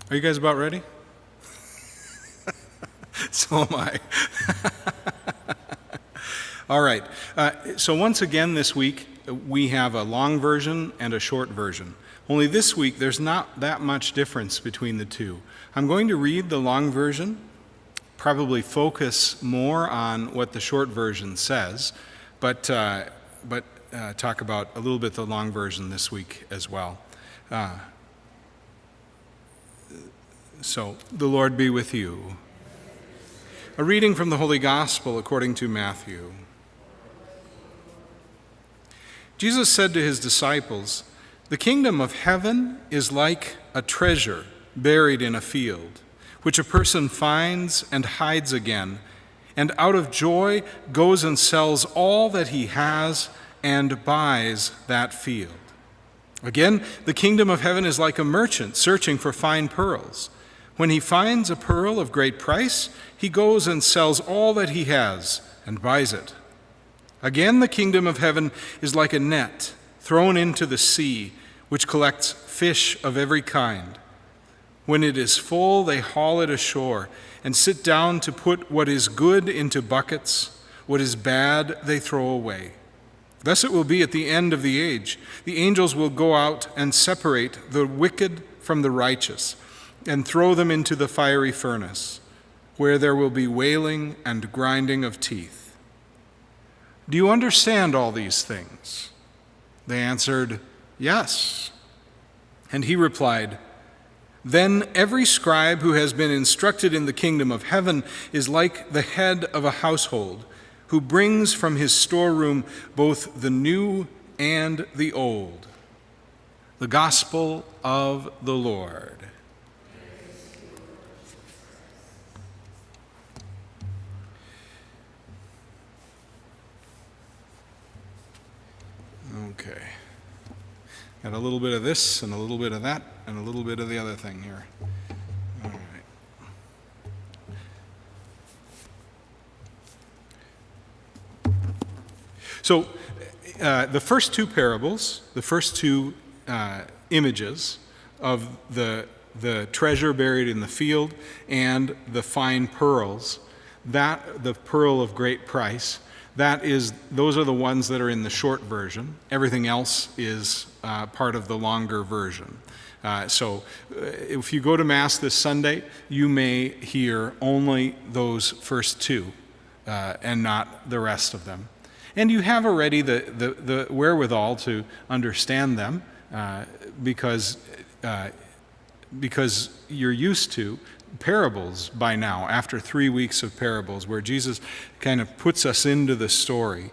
Are you guys about ready? So am I. All right. So once again this week, we have a long version and a short version. Only this week, there's not that much difference between the two. I'm going to read the long version, probably focus more on what the short version says, but talk about a little bit the long version this week as well. So, the Lord be with you. A reading from the Holy Gospel according to Matthew. Jesus said to his disciples, "The kingdom of heaven is like a treasure buried in a field, which a person finds and hides again, and out of joy goes and sells all that he has and buys that field. Again, the kingdom of heaven is like a merchant searching for fine pearls. When he finds a pearl of great price, he goes and sells all that he has and buys it. Again, the kingdom of heaven is like a net thrown into the sea, which collects fish of every kind. When it is full, they haul it ashore and sit down to put what is good into buckets, what is bad they throw away. Thus it will be at the end of the age. The angels will go out and separate the wicked from the righteous and throw them into the fiery furnace, where there will be wailing and grinding of teeth. Do you understand all these things?" They answered, "Yes." And he replied, "Then every scribe who has been instructed in the kingdom of heaven is like the head of a household, who brings from his storeroom both the new and the old." The Gospel of the Lord. Okay. Got a little bit of this and a little bit of that and a little bit of the other thing here. All right. So the first two parables, the first two images of the treasure buried in the field and the fine pearls, the pearl of great price, those are the ones that are in the short version. Everything else is part of the longer version. So if you go to Mass this Sunday, you may hear only those first two and not the rest of them. And you have already the wherewithal to understand them because you're used to parables by now, after 3 weeks of parables, where Jesus kind of puts us into the story.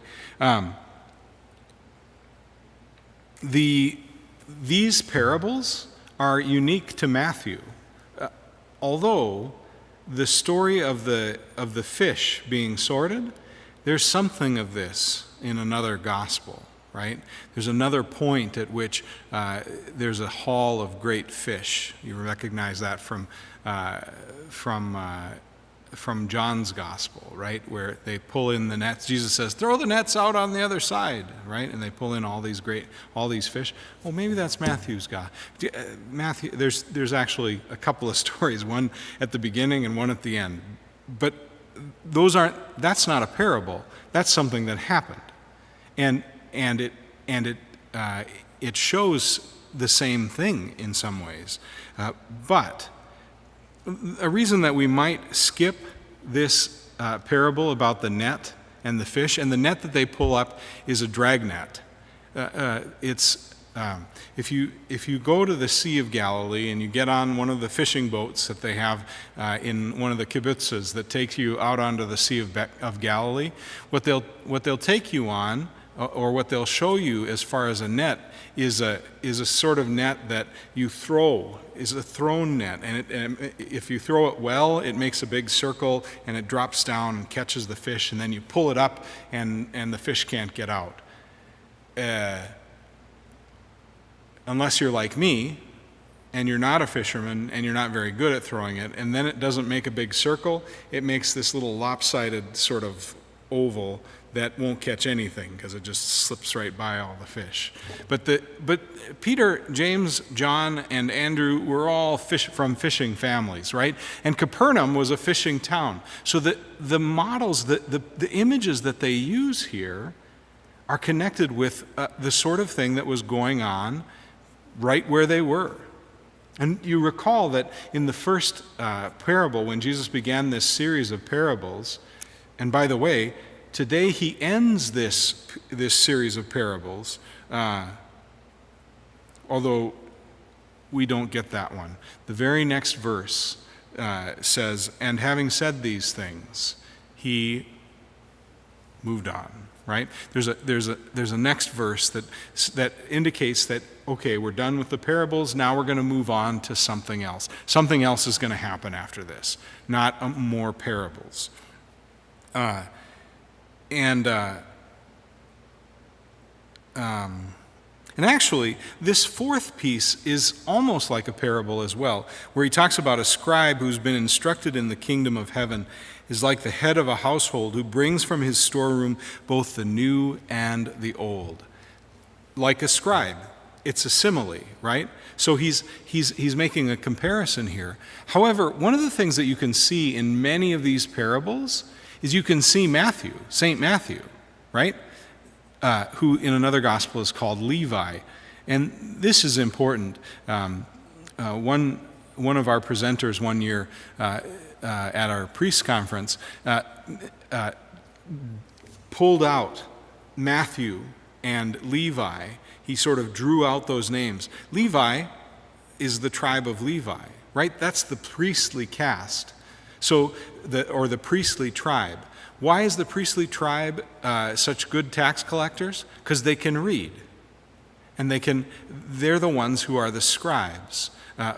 These parables are unique to Matthew, although the story of the fish being sorted, there's something of this in another gospel, right? There's another point at which there's a haul of great fish. You recognize that from John's gospel, right? Where they pull in the nets. Jesus says, "Throw the nets out on the other side," right? And they pull in all these fish. Well, maybe that's Matthew's gospel. Matthew, there's actually a couple of stories, one at the beginning and one at the end. But that's not a parable. That's something that happened. And it shows the same thing in some ways. But a reason that we might skip this parable about the net and the fish, and the net that they pull up is a dragnet. If you go to the Sea of Galilee and you get on one of the fishing boats that they have in one of the kibbutzes that takes you out onto the Sea of Galilee, what they'll take you on, or what they'll show you as far as a net, is a sort of net that you throw, is a thrown net. And if you throw it well, it makes a big circle and it drops down and catches the fish, and then you pull it up and the fish can't get out. Unless you're like me and you're not a fisherman and you're not very good at throwing it, and then it doesn't make a big circle, it makes this little lopsided sort of oval that won't catch anything because it just slips right by all the fish. But Peter, James, John, and Andrew were all from fishing families, right? And Capernaum was a fishing town. So the models, the images that they use here are connected with the sort of thing that was going on right where they were. And you recall that in the first parable, when Jesus began this series of parables, and by the way, today he ends this series of parables, although we don't get that one. The very next verse says, "And having said these things, he moved on." Right? There's a next verse that indicates that, okay, we're done with the parables. Now we're going to move on to something else. Something else is going to happen after this, not more parables. And actually, this fourth piece is almost like a parable as well, where he talks about a scribe who's been instructed in the kingdom of heaven is like the head of a household who brings from his storeroom both the new and the old. Like a scribe. It's a simile, right? So he's making a comparison here. However, one of the things that you can see in many of these parables is you can see Matthew, St. Matthew, right? Who in another gospel is called Levi. And this is important. One of our presenters one year at our priest conference pulled out Matthew and Levi. He sort of drew out those names. Levi is the tribe of Levi, right? That's the priestly caste. So, the priestly tribe. Why is the priestly tribe such good tax collectors? Because they can read. And they're the ones who are the scribes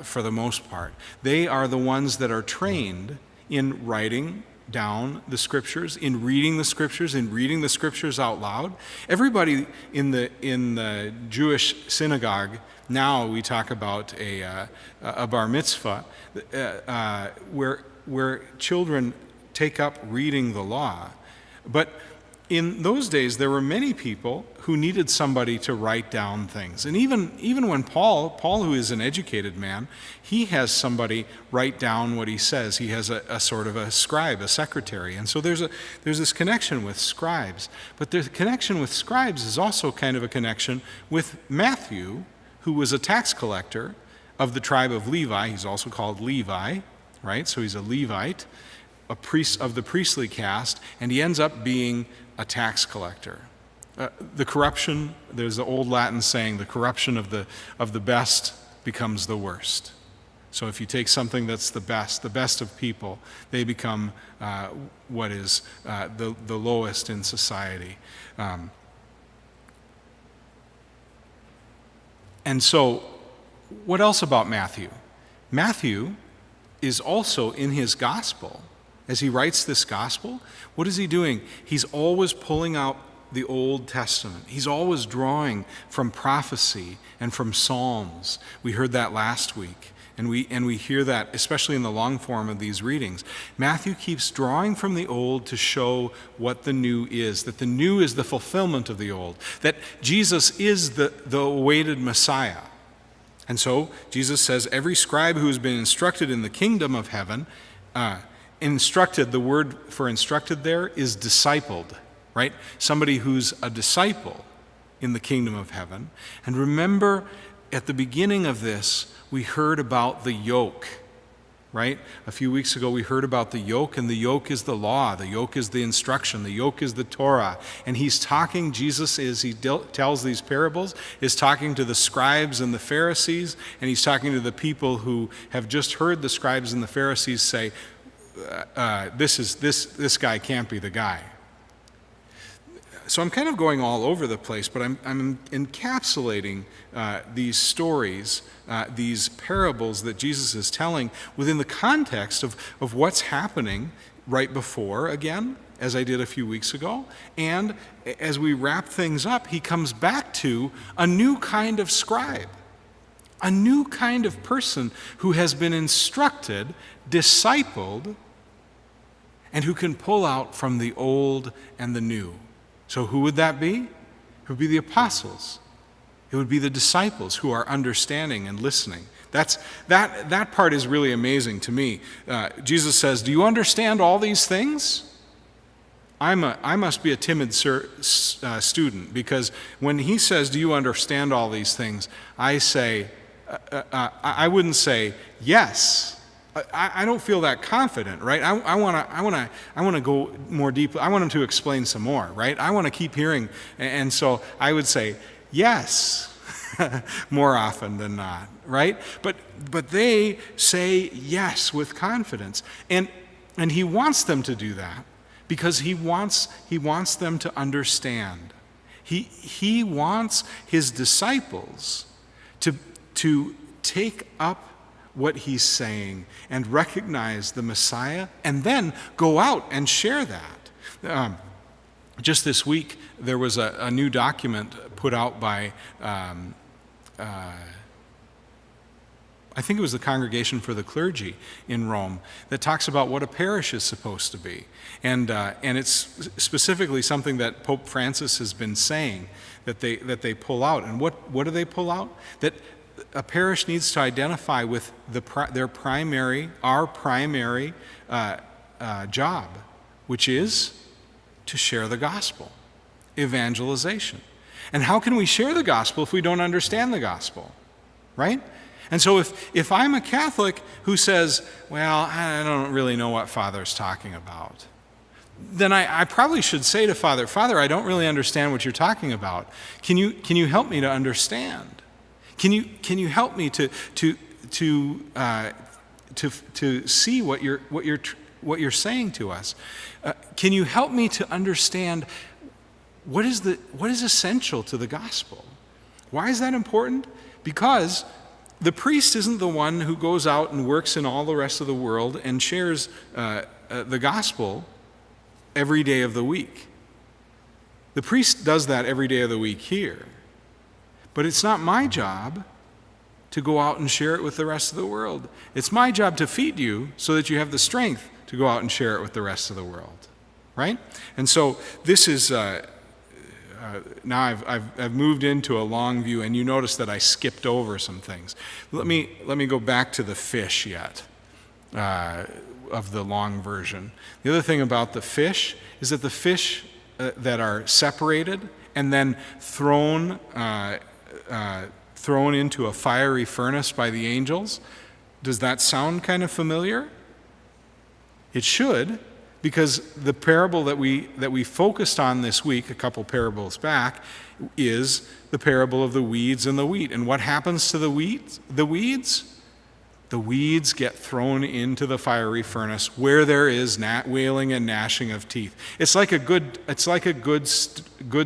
for the most part. They are the ones that are trained in writing down the scriptures, in reading the scriptures out loud. Everybody in the Jewish synagogue, now we talk about a bar mitzvah, where children take up reading the law. But in those days, there were many people who needed somebody to write down things. And even when Paul, who is an educated man, he has somebody write down what he says. He has a sort of a scribe, a secretary. And so there's this connection with scribes. But the connection with scribes is also kind of a connection with Matthew, who was a tax collector of the tribe of Levi. He's also called Levi, right? So he's a Levite, a priest of the priestly caste, and he ends up being a tax collector. The corruption, there's the old Latin saying, the corruption of the best becomes the worst. So if you take something that's the best of people, they become what is the lowest in society. And so, what else about Matthew? Matthew is also in his gospel. As he writes this gospel, what is he doing? He's always pulling out the Old Testament. He's always drawing from prophecy and from Psalms. We heard that last week, and we hear that especially in the long form of these readings. Matthew keeps drawing from the Old to show what the new is, that the new is the fulfillment of the Old, that Jesus is the awaited Messiah. And so Jesus says, every scribe who has been instructed in the kingdom of heaven, instructed, the word for instructed there is discipled, right? Somebody who's a disciple in the kingdom of heaven. And remember, at the beginning of this, we heard about the yoke, right? A few weeks ago, we heard about the yoke, and the yoke is the law. The yoke is the instruction. The yoke is the Torah. And he's talking, Jesus, as he tells these parables, is talking to the scribes and the Pharisees, and he's talking to the people who have just heard the scribes and the Pharisees say, this guy can't be the guy. So I'm kind of going all over the place, but I'm encapsulating these stories, these parables that Jesus is telling within the context of what's happening right before, again, as I did a few weeks ago. And as we wrap things up, he comes back to a new kind of scribe, a new kind of person who has been instructed, discipled, and who can pull out from the old and the new. So who would that be? It would be the apostles. It would be the disciples who are understanding and listening. That part is really amazing to me. Jesus says, do you understand all these things? I must be a timid student, because when he says, do you understand all these things, I say, I wouldn't say yes. I don't feel that confident, right? I want to go more deeply. I want him to explain some more, right? I want to keep hearing, and so I would say yes more often than not, right? But they say yes with confidence, and he wants them to do that because he wants them to understand. He wants his disciples to take up what he's saying and recognize the Messiah, and then go out and share that. Just this week, there was a new document put out by, I think it was the Congregation for the Clergy in Rome, that talks about what a parish is supposed to be. And it's specifically something that Pope Francis has been saying that they pull out. And what do they pull out? That a parish needs to identify with our primary job, which is to share the gospel, evangelization. And how can we share the gospel if we don't understand the gospel, right? And so if I'm a Catholic who says, well, I don't really know what Father's talking about, then I probably should say to Father, I don't really understand what you're talking about. Can you help me to understand? Can you help me to see what you're saying to us? Can you help me to understand what is essential to the gospel? Why is that important? Because the priest isn't the one who goes out and works in all the rest of the world and shares the gospel every day of the week. The priest does that every day of the week here. But it's not my job to go out and share it with the rest of the world. It's my job to feed you so that you have the strength to go out and share it with the rest of the world, right? And so this is, now I've moved into a long view, and you notice that I skipped over some things. Let me go back to the fish yet, of the long version. The other thing about the fish is that the fish that are separated and then thrown into a fiery furnace by the angels. Does that sound kind of familiar? It should, because the parable that we focused on this week, a couple parables back, is the parable of the weeds and the wheat. And what happens to the weeds? The weeds get thrown into the fiery furnace where there is wailing and gnashing of teeth. It's like a good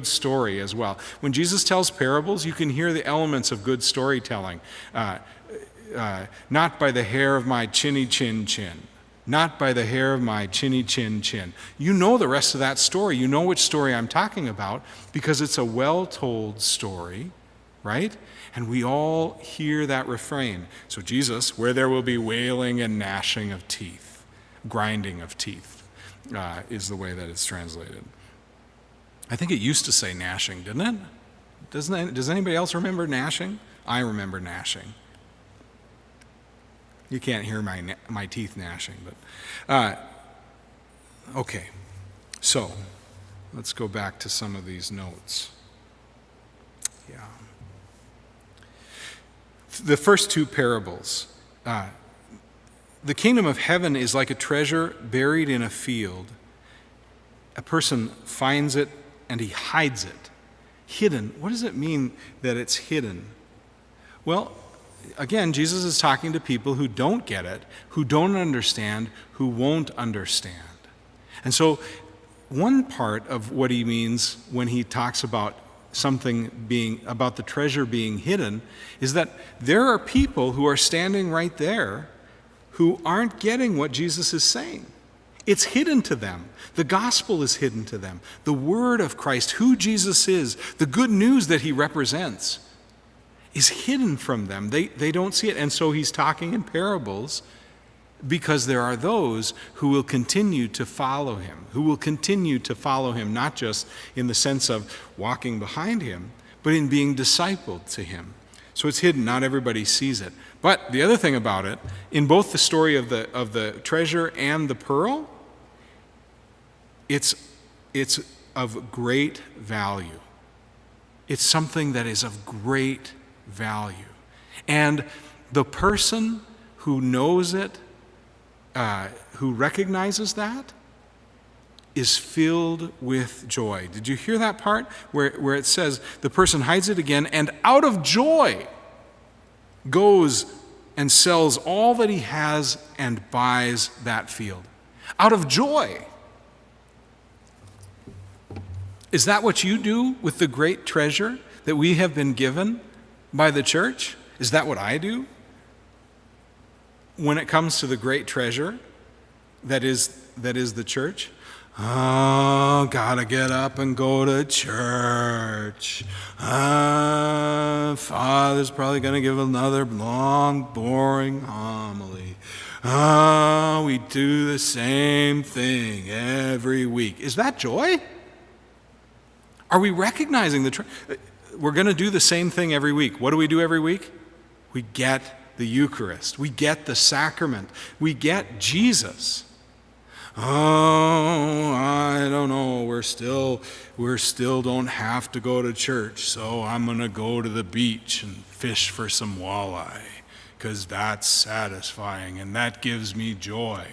story as well. When Jesus tells parables, you can hear the elements of good storytelling. Not by the hair of my chinny chin chin. Not by the hair of my chinny chin chin. You know the rest of that story. You know which story I'm talking about because it's a well-told story, right? And we all hear that refrain. So Jesus, where there will be wailing and gnashing of teeth, grinding of teeth, is the way that it's translated. I think it used to say gnashing, didn't it? Does anybody else remember gnashing? I remember gnashing. You can't hear my teeth gnashing, but okay. So let's go back to some of these notes. Yeah. The first two parables. The kingdom of heaven is like a treasure buried in a field. A person finds it and he hides it. Hidden. What does it mean that it's hidden? Well, again, Jesus is talking to people who don't get it, who don't understand, who won't understand. And so one part of what he means when he talks about about the treasure being hidden is that there are people who are standing right there who aren't getting what Jesus is saying. It's hidden to them. The gospel is hidden to them. The word of Christ, who Jesus is, the good news that he represents, is hidden from them. They don't see it. And so he's talking in parables because there are those who will continue to follow him, not just in the sense of walking behind him, but in being discipled to him. So it's hidden, not everybody sees it. But the other thing about it, in both the story of the treasure and the pearl, it's of great value. It's something that is of great value. And the person who knows it, who recognizes that, is filled with joy. Did you hear that part where it says the person hides it again and out of joy goes and sells all that he has and buys that field? Out of joy. Is that what you do with the great treasure that we have been given by the church? Is that what I do when it comes to the great treasure that is the church? Oh, gotta get up and go to church. Father's probably gonna give another long, boring homily. We do the same thing every week. Is that joy? Are we recognizing we're going to do the same thing every week? What do we do every week? We get the Eucharist. We get the sacrament. We get Jesus. Oh, I don't know. We're still don't have to go to church, so I'm going to go to the beach and fish for some walleye because that's satisfying and that gives me joy.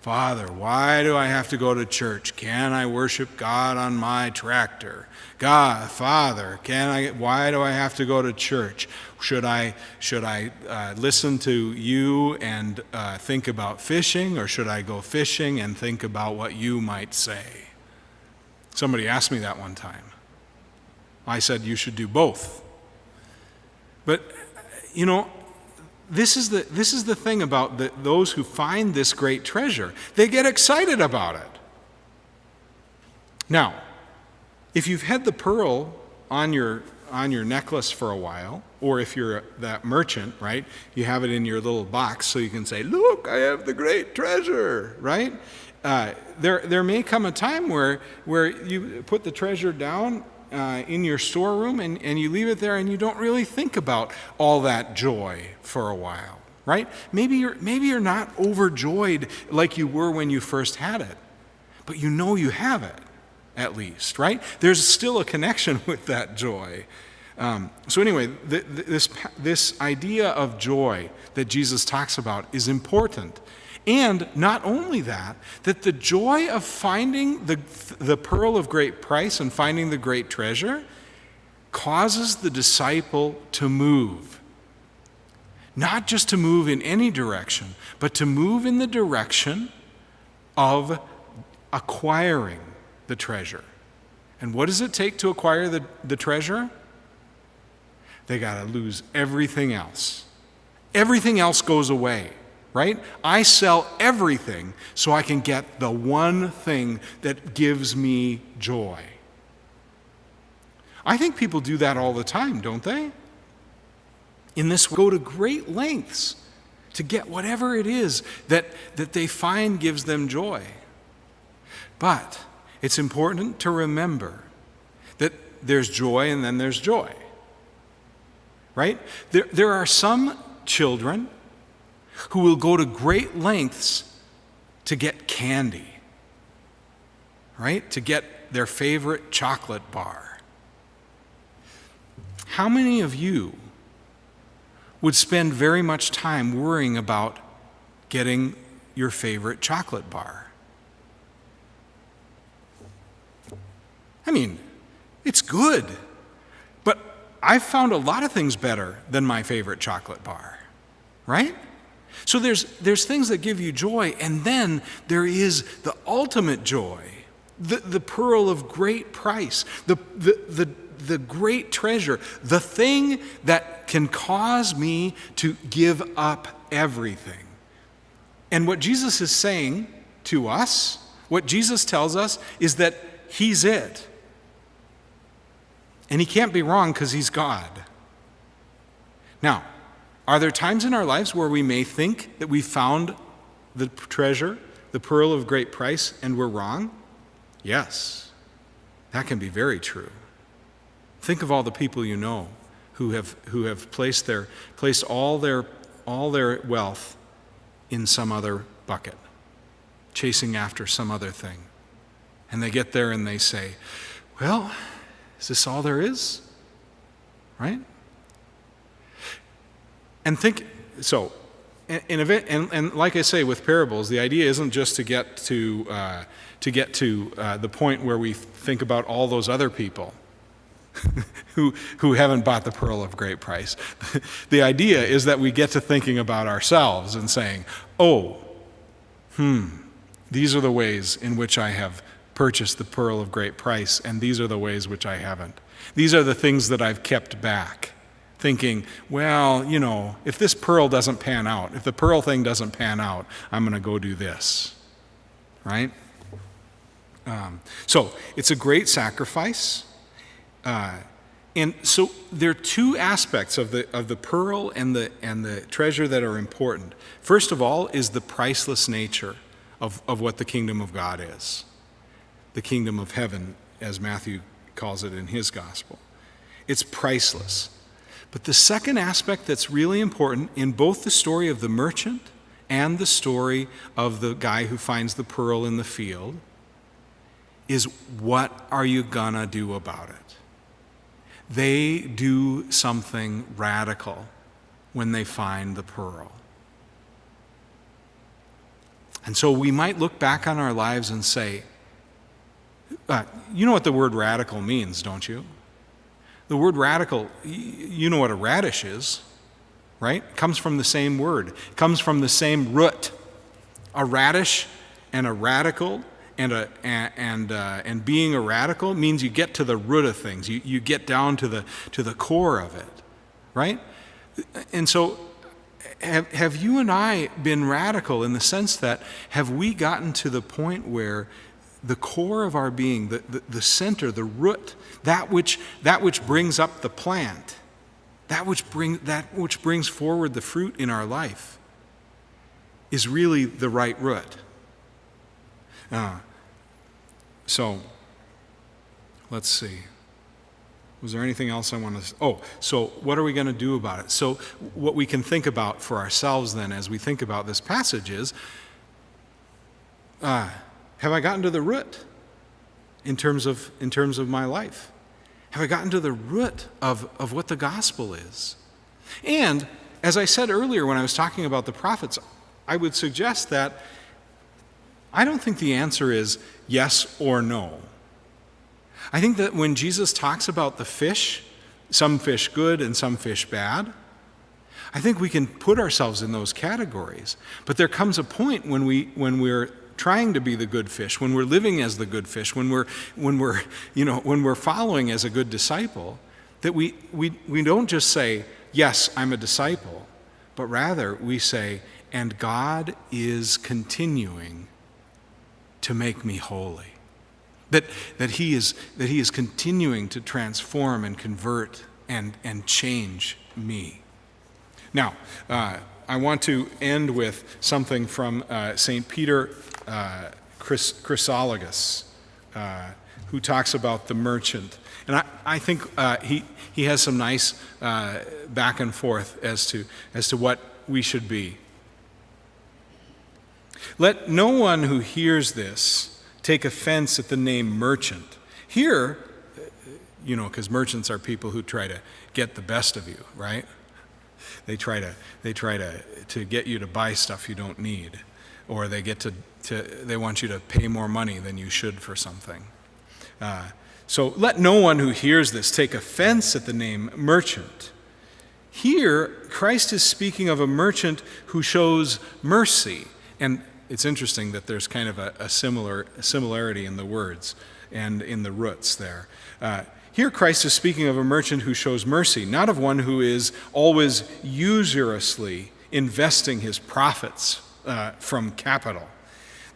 Father, why do I have to go to church? Can I worship God on my tractor? God, Father, why do I have to go to church? Should I listen to you and think about fishing, or should I go fishing and think about what you might say? Somebody asked me that one time. I said you should do both. But, this is the thing about those who find this great treasure. They get excited about it. Now, if you've had the pearl on your necklace for a while, or if you're that merchant, right, you have it in your little box so you can say, look, I have the great treasure, right? There may come a time where you put the treasure down in your storeroom and you leave it there and you don't really think about all that joy for a while, right? Maybe you're not overjoyed like you were when you first had it, but you know you have it at least, right? There's still a connection with that joy. So anyway, this idea of joy that Jesus talks about is important. And not only that the joy of finding the pearl of great price and finding the great treasure causes the disciple to move. Not just to move in any direction, but to move in the direction of acquiring the treasure. And what does it take to acquire the treasure? They got to lose everything else. Everything else goes away. Right? I sell everything so I can get the one thing that gives me joy. I think people do that all the time, don't they? In this way, go to great lengths to get whatever it is that they find gives them joy. But it's important to remember that there's joy and then there's joy. Right? There are some children who will go to great lengths to get candy, right? To get their favorite chocolate bar. How many of you would spend very much time worrying about getting your favorite chocolate bar? I mean, it's good, but I've found a lot of things better than my favorite chocolate bar, right? So there's things that give you joy, and then there is the ultimate joy, the pearl of great price, the great treasure, the thing that can cause me to give up everything. And what Jesus is saying to us, what Jesus tells us, is that he's it. And he can't be wrong because he's God. Now, are there times in our lives where we may think that we found the treasure, the pearl of great price, and we're wrong? Yes, that can be very true. Think of all the people you know who have placed all their wealth in some other bucket, chasing after some other thing. And they get there and they say, well, is this all there is? Right? And and like I say with parables, the idea isn't just to get to the point where we think about all those other people who haven't bought the pearl of great price. The idea is that we get to thinking about ourselves and saying, these are the ways in which I have purchased the pearl of great price, and these are the ways which I haven't. These are the things that I've kept back, thinking, well, if this pearl doesn't pan out, if the pearl thing doesn't pan out, I'm going to go do this, right? So it's a great sacrifice. And so there are two aspects of the pearl and the treasure that are important. First of all is the priceless nature of what the kingdom of God is. The kingdom of heaven, as Matthew calls it in his gospel. It's priceless. But the second aspect that's really important in both the story of the merchant and the story of the guy who finds the pearl in the field is, what are you gonna do about it? They do something radical when they find the pearl. And so we might look back on our lives and say, you know what the word radical means, don't you? The word radical, you know what a radish is, right? It comes from the same word. It comes from the same root. A radish and a radical and being a radical means you get to the root of things. You get down to the core of it, right? And so have you and I been radical in the sense that, have we gotten to the point where the core of our being, the center, the root, that which brings up the plant, that which brings forward the fruit in our life, is really the right root? So let's see. Was there anything else I want to? So what are we going to do about it? So what we can think about for ourselves then, as we think about this passage, is, have I gotten to the root in terms of my life? Have I gotten to the root of what the gospel is? And as I said earlier when I was talking about the prophets, I would suggest that I don't think the answer is yes or no. I think that when Jesus talks about the fish, some fish good and some fish bad, I think we can put ourselves in those categories. But there comes a point when we're trying to be the good fish, when we're living as the good fish, when we're following as a good disciple, that we don't just say, yes, I'm a disciple, but rather we say, and God is continuing to make me holy. That he is continuing to transform and convert and change me. Now, I want to end with something from St. Peter Chrysologus, who talks about the merchant. And I think he has some nice back and forth as to what we should be. Let no one who hears this take offense at the name merchant. Here, because merchants are people who try to get the best of you, right? They try to get you to buy stuff you don't need, or they want you to pay more money than you should for something. So let no one who hears this take offense at the name merchant. Here, Christ is speaking of a merchant who shows mercy. And it's interesting that there's kind of a similarity in the words and in the roots there. Here Christ is speaking of a merchant who shows mercy, not of one who is always usurously investing his profits from capital.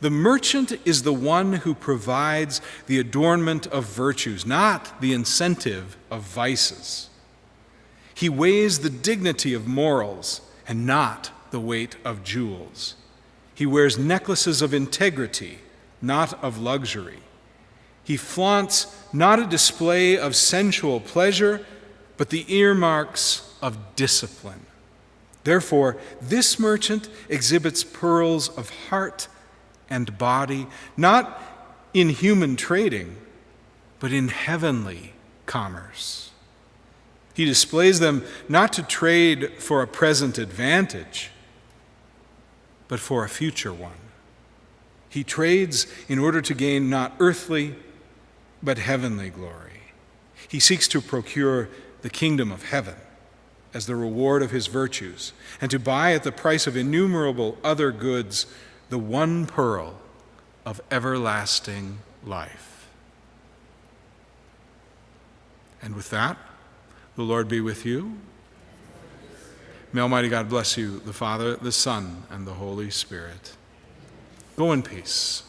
The merchant is the one who provides the adornment of virtues, not the incentive of vices. He weighs the dignity of morals and not the weight of jewels. He wears necklaces of integrity, not of luxury. He flaunts not a display of sensual pleasure, but the earmarks of discipline. Therefore, this merchant exhibits pearls of heart and body, not in human trading, but in heavenly commerce. He displays them not to trade for a present advantage, but for a future one. He trades in order to gain not earthly, but heavenly glory. He seeks to procure the kingdom of heaven as the reward of his virtues, and to buy at the price of innumerable other goods the one pearl of everlasting life. And with that, the Lord be with you. May Almighty God bless you, the Father, the Son, and the Holy Spirit. Go in peace.